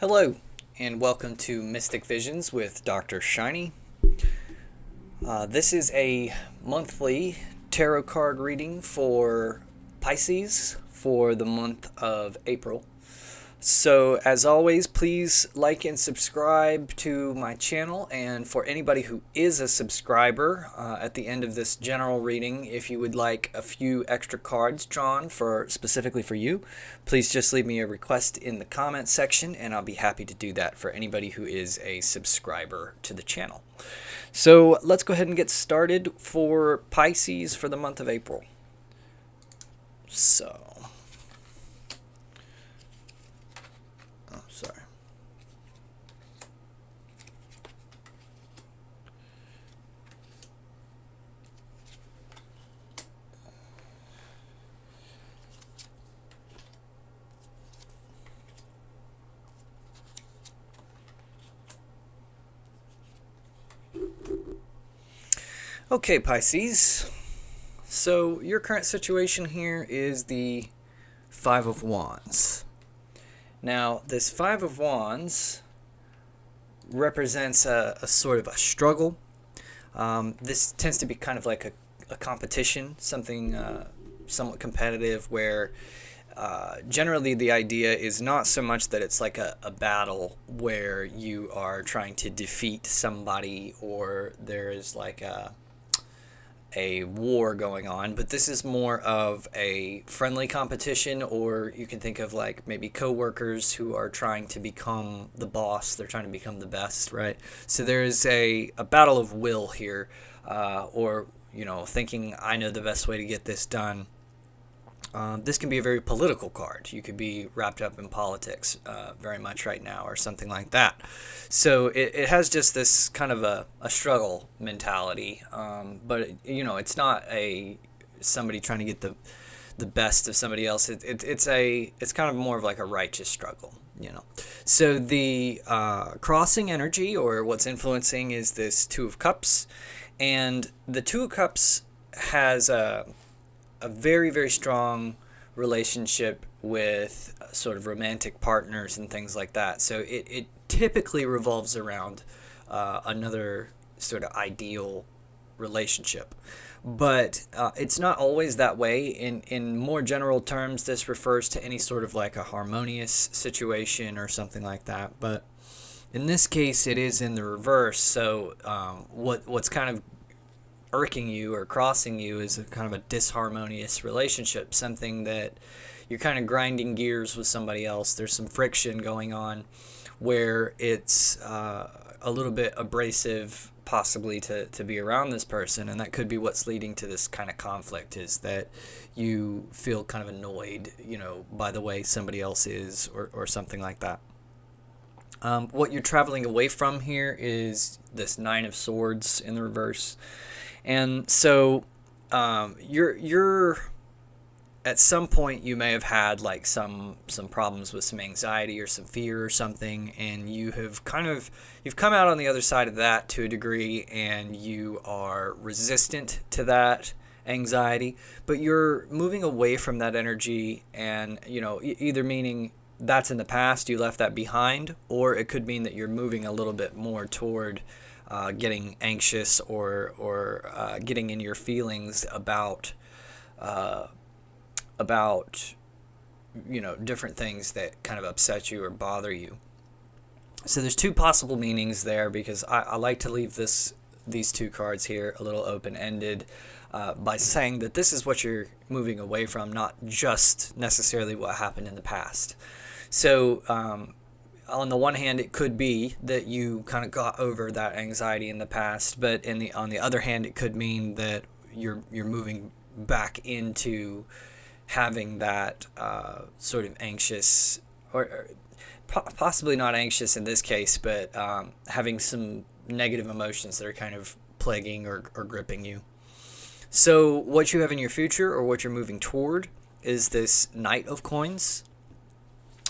Hello, and welcome to Mystic Visions with DrShiny. This is a monthly tarot card reading for Pisces for the month of April. So, as always, please like and subscribe to my channel. And for anybody who is a subscriber, at the end of this general reading, if you would like a few extra cards drawn specifically for you, please just leave me a request in the comment section, and I'll be happy to do that for anybody who is a subscriber to the channel. So, let's go ahead and get started for Pisces for the month of April. So, sorry. Okay, Pisces. So your current situation here is the Five of Wands. Now, this Five of Wands represents a sort of a struggle. This tends to be kind of like a competition, something somewhat competitive, where generally the idea is not so much that it's like a battle where you are trying to defeat somebody or there is like a war going on, but this is more of a friendly competition, or you can think of like maybe co-workers who are trying to become the boss. They're trying to become the best, right? So there is a battle of will here, or thinking I know the best way to get this done. This can be a very political card. You could be wrapped up in politics very much right now or something like that. So it has just this kind of a struggle mentality. But, it's not somebody trying to get the best of somebody else. It's kind of more of like a righteous struggle, So the crossing energy, or what's influencing, is this Two of Cups. And the Two of Cups has a very, very strong relationship with sort of romantic partners and things like that. So it typically revolves around another sort of ideal relationship. But it's not always that way. In more general terms, this refers to any sort of like a harmonious situation or something like that. But in this case, it is in the reverse. So what's kind of irking you or crossing you is a kind of a disharmonious relationship, something that you're kind of grinding gears with somebody else. There's some friction going on where it's a little bit abrasive possibly to be around this person, and that could be what's leading to this kind of conflict, is that you feel kind of annoyed by the way somebody else is or something like that. What you're traveling away from here is this Nine of Swords in the reverse. And so you're at some point you may have had like some problems with some anxiety or some fear or something, and you've come out on the other side of that to a degree, and you are resistant to that anxiety, but you're moving away from that energy, and either meaning that's in the past, you left that behind, or it could mean that you're moving a little bit more toward getting anxious or getting in your feelings about different things that kind of upset you or bother you. So there's two possible meanings there, because I like to leave these two cards here a little open-ended by saying that this is what you're moving away from, not just necessarily what happened in the past. So on the one hand, it could be that you kind of got over that anxiety in the past, but on the other hand, it could mean that you're moving back into having that sort of anxious, or possibly not anxious in this case, but having some negative emotions that are kind of plaguing or gripping you. So what you have in your future, or what you're moving toward, is this Knight of Coins.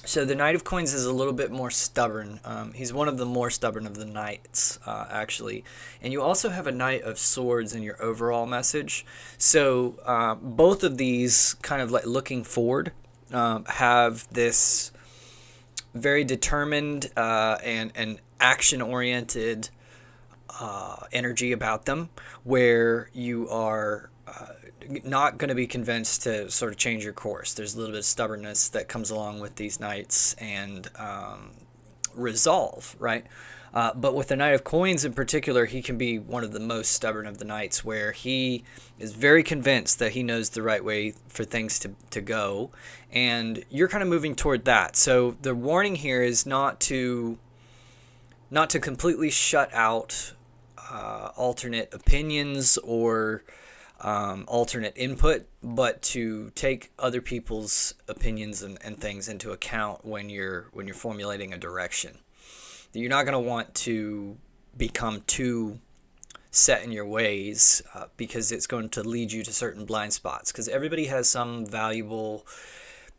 So the Knight of Coins is a little bit more stubborn. He's one of the more stubborn of the knights, actually. And you also have a Knight of Swords in your overall message. So both of these, kind of like looking forward, have this very determined and action-oriented energy about them, where you are not going to be convinced to sort of change your course. There's a little bit of stubbornness that comes along with these nights, and resolve, right? But with the Knight of Coins in particular, he can be one of the most stubborn of the knights, where he is very convinced that he knows the right way for things to go, and you're kind of moving toward that. So the warning here is not to completely shut out alternate opinions or alternate input, but to take other people's opinions and things into account when you're formulating a direction. You're not going to want to become too set in your ways, because it's going to lead you to certain blind spots, because everybody has some valuable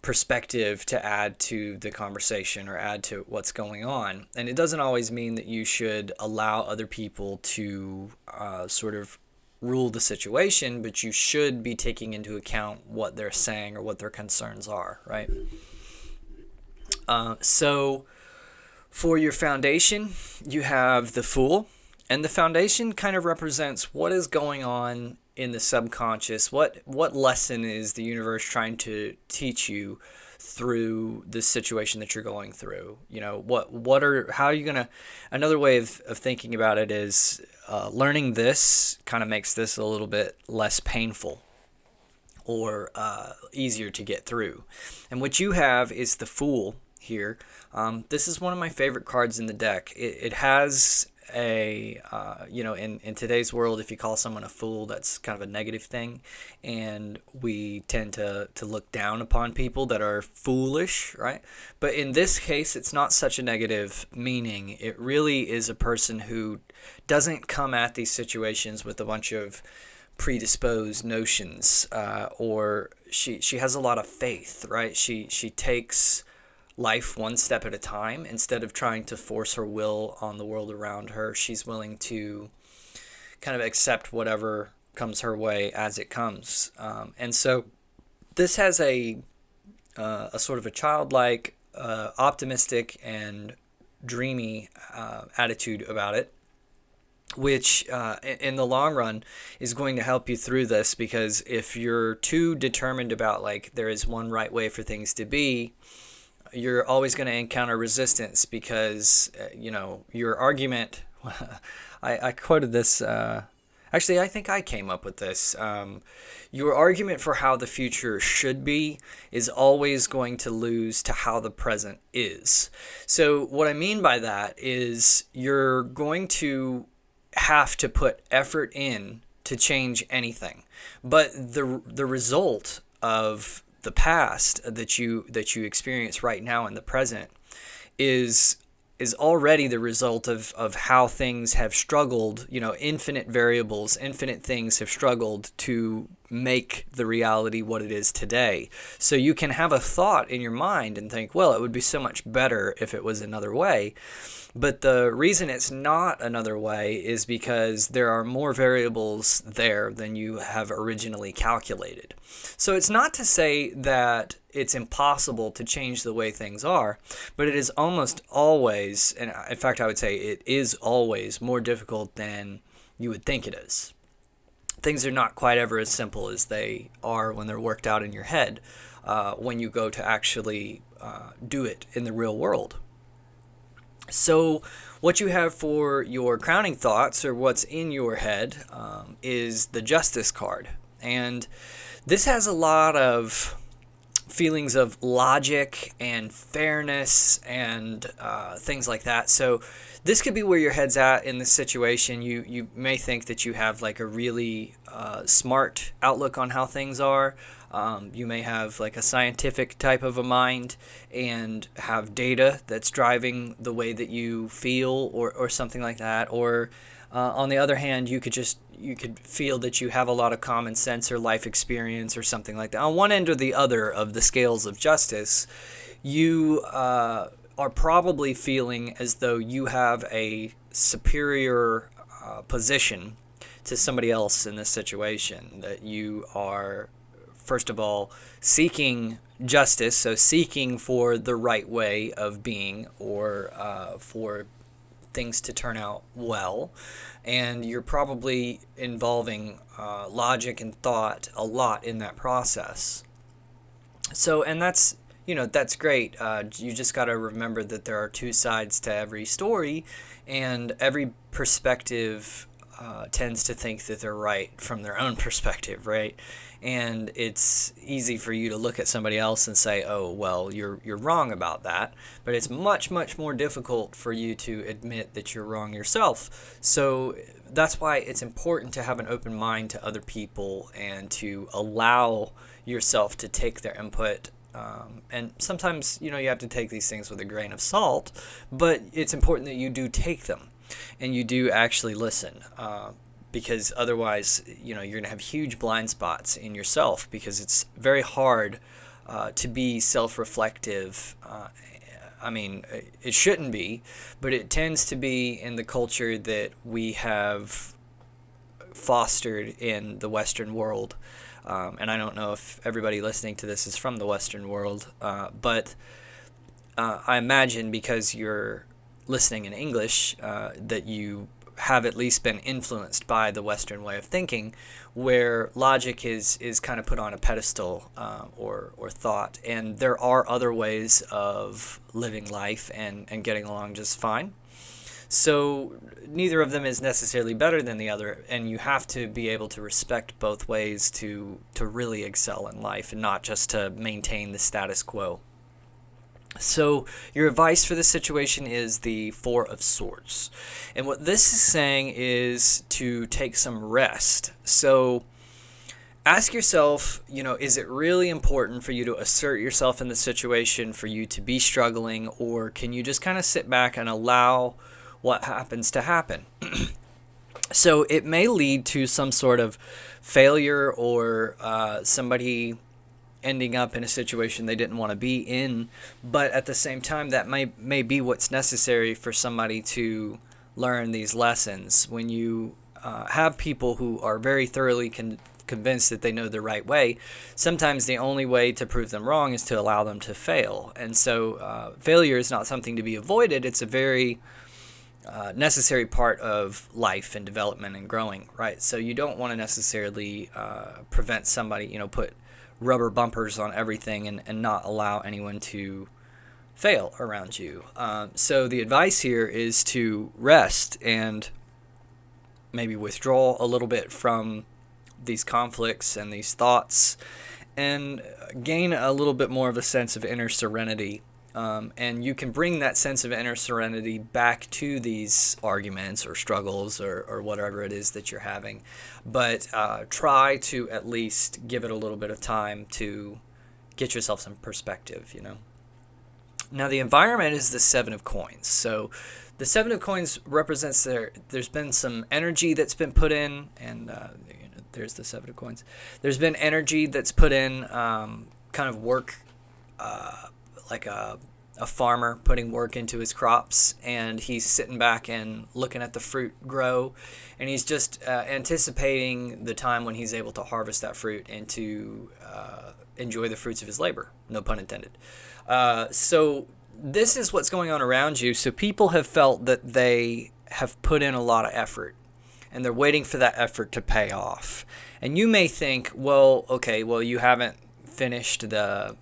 perspective to add to the conversation or add to what's going on. And it doesn't always mean that you should allow other people to sort of rule the situation, but you should be taking into account what they're saying or what their concerns are, right? So for your foundation, you have the Fool, and the foundation kind of represents what is going on in the subconscious. What lesson is the universe trying to teach you through this situation that you're going through? You know, how are you gonna? Another way of thinking about it is learning this kind of makes this a little bit less painful, or easier to get through. And what you have is the Fool here. This is one of my favorite cards in the deck. It has a, in today's world, if you call someone a fool, that's kind of a negative thing. And we tend to look down upon people that are foolish, right? But in this case, it's not such a negative meaning. It really is a person who doesn't come at these situations with a bunch of predisposed notions, or she has a lot of faith, right? She takes life one step at a time. Instead of trying to force her will on the world around her, she's willing to kind of accept whatever comes her way as it comes. And so this has a sort of a childlike, optimistic, and dreamy attitude about it, which in the long run is going to help you through this, because if you're too determined about, like, there is one right way for things to be, you're always going to encounter resistance, because your argument I quoted this, actually I think I came up with this, your argument for how the future should be is always going to lose to how the present is. So what I mean by that is you're going to have to put effort in to change anything, but the result of the past that you experience right now in the present is already the result of how things have struggled. Infinite variables, infinite things have struggled to make the reality what it is today. So you can have a thought in your mind and think, well, it would be so much better if it was another way. But the reason it's not another way is because there are more variables there than you have originally calculated. So it's not to say that it's impossible to change the way things are, but it is almost always, and in fact I would say it is always, more difficult than you would think it is. Things are not quite ever as simple as they are when they're worked out in your head, when you go to actually do it in the real world. So what you have for your crowning thoughts, or what's in your head, is the Justice card. And this has a lot of feelings of logic and fairness and things like that. So this could be where your head's at in this situation. You may think that you have like a really smart outlook on how things are. You may have like a scientific type of a mind and have data that's driving the way that you feel, or something like that. Or on the other hand, you could feel that you have a lot of common sense or life experience or something like that. On one end or the other of the scales of justice, you are probably feeling as though you have a superior position to somebody else in this situation, that you are first of all, seeking justice, so seeking for the right way of being, or for things to turn out well, and you're probably involving logic and thought a lot in that process. So, and that's, that's great. You just got to remember that there are two sides to every story, and every perspective tends to think that they're right from their own perspective, right? And it's easy for you to look at somebody else and say, "Oh, well, you're wrong about that." But it's much, much more difficult for you to admit that you're wrong yourself. So that's why it's important to have an open mind to other people and to allow yourself to take their input. And sometimes, you have to take these things with a grain of salt, but it's important that you do take them and you do actually listen, because otherwise, you're going to have huge blind spots in yourself, because it's very hard to be self-reflective. I mean, it shouldn't be, but it tends to be in the culture that we have fostered in the Western world. And I don't know if everybody listening to this is from the Western world, but I imagine, because you're listening in English, that you have at least been influenced by the Western way of thinking, where logic is kind of put on a pedestal, or thought. And there are other ways of living life and getting along just fine. So neither of them is necessarily better than the other, and you have to be able to respect both ways to really excel in life, and not just to maintain the status quo. So your advice for this situation is the Four of Swords. And what this is saying is to take some rest. So ask yourself, is it really important for you to assert yourself in the situation, for you to be struggling, or can you just kind of sit back and allow what happens to happen? So it may lead to some sort of failure, or somebody ending up in a situation they didn't want to be in, but at the same time, that may be what's necessary for somebody to learn these lessons. When you have people who are very thoroughly convinced that they know the right way, sometimes the only way to prove them wrong is to allow them to fail. And so failure is not something to be avoided. It's a very necessary part of life and development and growing, right? So you don't want to necessarily prevent somebody, put rubber bumpers on everything and not allow anyone to fail around you. So the advice here is to rest and maybe withdraw a little bit from these conflicts and these thoughts, and gain a little bit more of a sense of inner serenity. And you can bring that sense of inner serenity back to these arguments or struggles or whatever it is that you're having. But try to at least give it a little bit of time to get yourself some perspective, Now, the environment is the Seven of Coins. So the Seven of Coins represents there's been some energy that's been put in, and there's the Seven of Coins. There's been energy that's put in, kind of work, like a farmer putting work into his crops, and he's sitting back and looking at the fruit grow, and he's just anticipating the time when he's able to harvest that fruit and to enjoy the fruits of his labor, no pun intended. So this is what's going on around you. So people have felt that they have put in a lot of effort, and they're waiting for that effort to pay off. And you may think, well, okay, well, you haven't finished the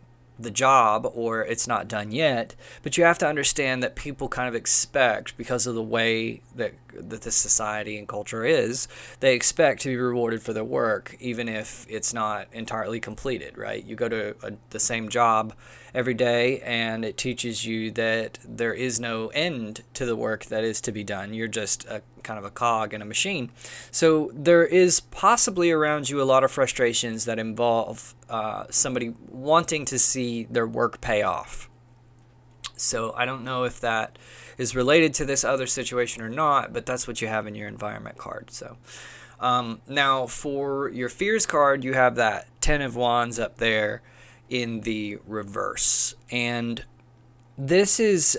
job, or it's not done yet, but you have to understand that people kind of expect, because of the way that this society and culture is, they expect to be rewarded for their work, even if it's not entirely completed, right? You go to the same job every day, and it teaches you that there is no end to the work that is to be done. You're just kind of a cog in a machine. So there is possibly around you a lot of frustrations that involve somebody wanting to see their work pay off. So I don't know if that is related to this other situation or not, but that's what you have in your environment card. So now for your fears card, you have that Ten of Wands up there in the reverse. And this is,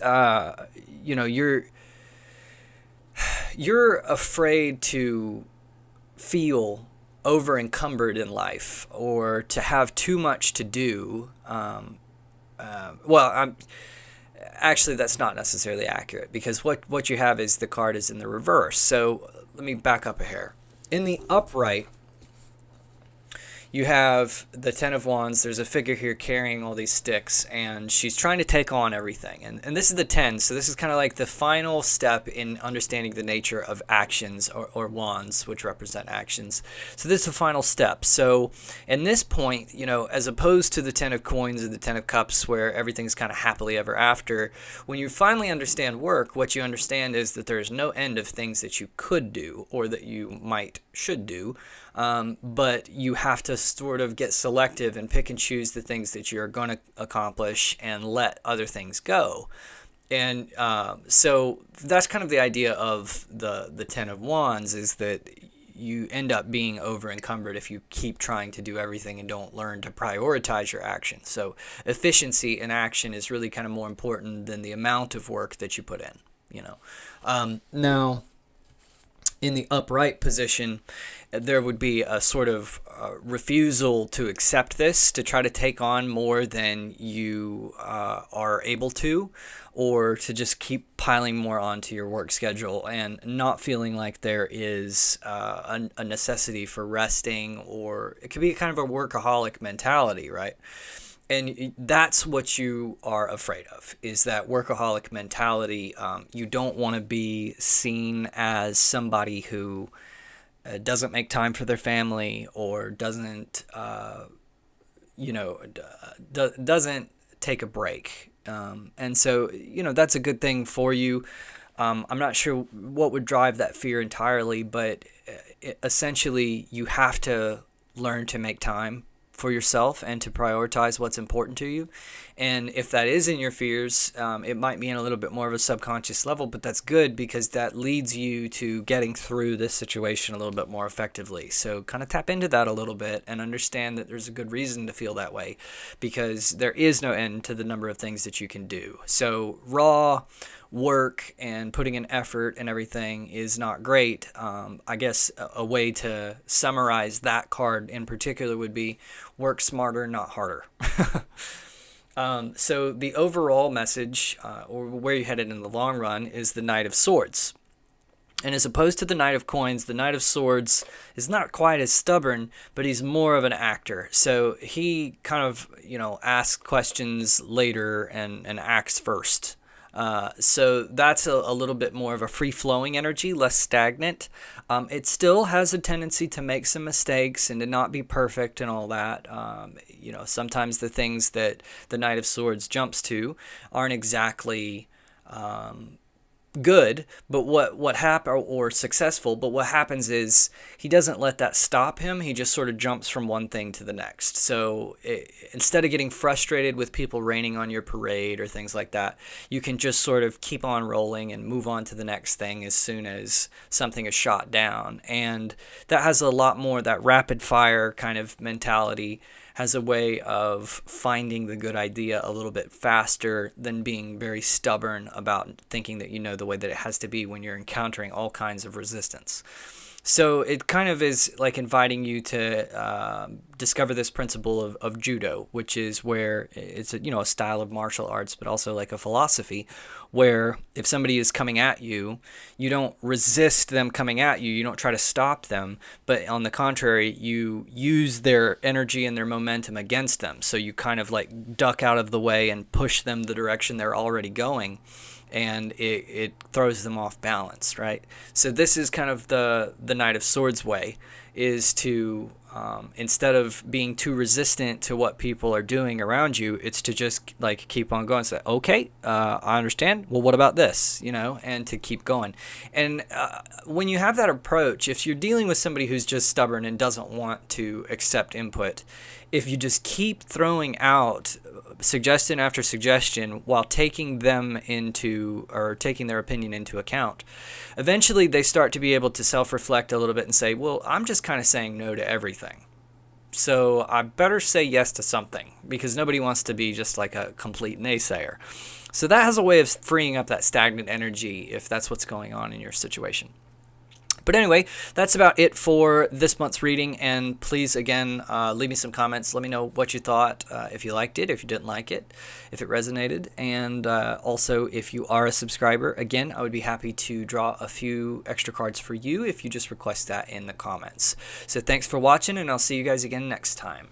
you're afraid to feel over encumbered in life or to have too much to do. Actually, that's not necessarily accurate, because what you have is the card is in the reverse. So let me back up a hair. In the upright, you have the Ten of Wands. There's a figure here carrying all these sticks, and she's trying to take on everything. And this is the 10, so this is kind of like the final step in understanding the nature of actions, or wands, which represent actions. So this is the final step. So in this point, as opposed to the 10 of coins or the 10 of cups, where everything's kind of happily ever after, when you finally understand work, what you understand is that there's no end of things that you could do or that you should do. But you have to sort of get selective and pick and choose the things that you're going to accomplish and let other things go. And so that's kind of the idea of the Ten of Wands, is that you end up being over encumbered if you keep trying to do everything and don't learn to prioritize your action. So efficiency in action is really kind of more important than the amount of work that you put in, Now, in the upright position, there would be a sort of refusal to accept this, to try to take on more than you are able to, or to just keep piling more onto your work schedule and not feeling like there is a necessity for resting, or it could be kind of a workaholic mentality, right? And that's what you are afraid of, is that workaholic mentality. You don't want to be seen as somebody who doesn't make time for their family, or doesn't, doesn't take a break. And so, that's a good thing for you. I'm not sure what would drive that fear entirely, but essentially you have to learn to make time for yourself and to prioritize what's important to you. And if that is in your fears, it might be in a little bit more of a subconscious level, but that's good, because that leads you to getting through this situation a little bit more effectively. So kind of tap into that a little bit and understand that there's a good reason to feel that way, because there is no end to the number of things that you can do. So raw work and putting in effort and everything is not great. I guess a way to summarize that card in particular would be work smarter, not harder. So the overall message, or where you're headed in the long run, is the Knight of Swords. And as opposed to the Knight of Coins, the Knight of Swords is not quite as stubborn, but he's more of an actor. So he kind of, asks questions later and acts first. So that's a little bit more of a free-flowing energy, less stagnant. It still has a tendency to make some mistakes and to not be perfect and all that. Sometimes the things that the Knight of Swords jumps to aren't exactly good, but what happen or successful, but what happens is he doesn't let that stop him. He just sort of jumps from one thing to the next. So instead of getting frustrated with people raining on your parade or things like that, you can just sort of keep on rolling and move on to the next thing as soon as something is shot down. And that has a lot more, that rapid fire kind of mentality has a way of finding the good idea a little bit faster than being very stubborn about thinking that you know the way that it has to be when you're encountering all kinds of resistance. So it kind of is like inviting you to discover this principle of judo, which is where it's a style of martial arts, but also like a philosophy, where if somebody is coming at you, you don't resist them coming at you. You don't try to stop them, but on the contrary, you use their energy and their momentum against them. So you kind of like duck out of the way and push them the direction they're already going. And it throws them off balance, right? So this is kind of the Knight of Swords way, is to, instead of being too resistant to what people are doing around you, it's to just like keep on going. Say, okay, I understand. Well, what about this? And to keep going. And when you have that approach, if you're dealing with somebody who's just stubborn and doesn't want to accept input, if you just keep throwing out suggestion after suggestion while taking their opinion into account, eventually they start to be able to self-reflect a little bit and say, well, I'm just kind of saying no to everything. So I better say yes to something, because nobody wants to be just like a complete naysayer. So that has a way of freeing up that stagnant energy if that's what's going on in your situation. But anyway, that's about it for this month's reading. And please, again, leave me some comments. Let me know what you thought, if you liked it, if you didn't like it, if it resonated. And also, if you are a subscriber, again, I would be happy to draw a few extra cards for you if you just request that in the comments. So thanks for watching, and I'll see you guys again next time.